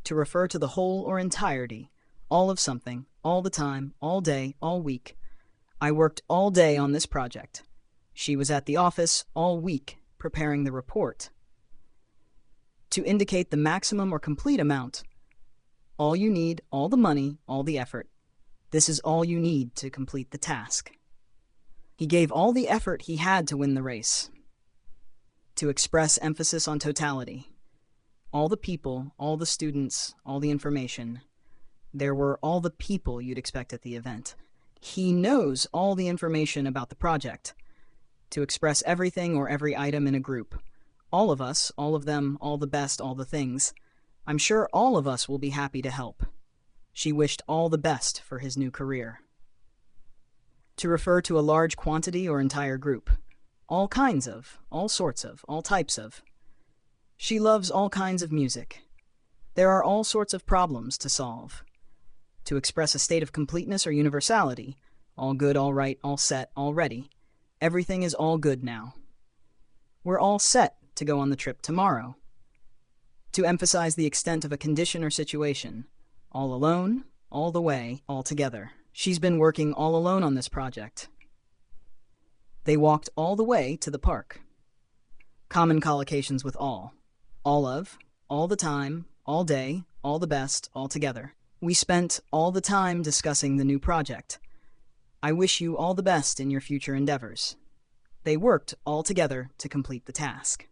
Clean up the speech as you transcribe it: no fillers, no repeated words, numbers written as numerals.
To refer to the whole or entirety, all of something, all the time, all day, all week. I worked all day on this project. She was at the office all week preparing the report. To indicate the maximum or complete amount, all you need, all the money, all the effort. This is all you need to complete the task. He gave all the effort he had to win the race. To express emphasis on totality. All the people, all the students, all the information. There were all the people you'd expect at the event. He knows all the information about the project. To express everything or every item in a group. All of us, all of them, all the best, all the things. I'm sure all of us will be happy to help. She wished all the best for his new career. To refer to a large quantity or entire group. All kinds of, all sorts of, all types of. She loves all kinds of music. There are all sorts of problems to solve. To express a state of completeness or universality. All good, all right, all set, all ready. Everything is all good now. We're all set to go on the trip tomorrow. To emphasize the extent of a condition or situation. All alone, all the way, all together. She's been working all alone on this project. They walked all the way to the park. Common collocations with all. All of, all the time, all day, all the best, all together. We spent all the time discussing the new project. I wish you all the best in your future endeavors. They worked all together to complete the task.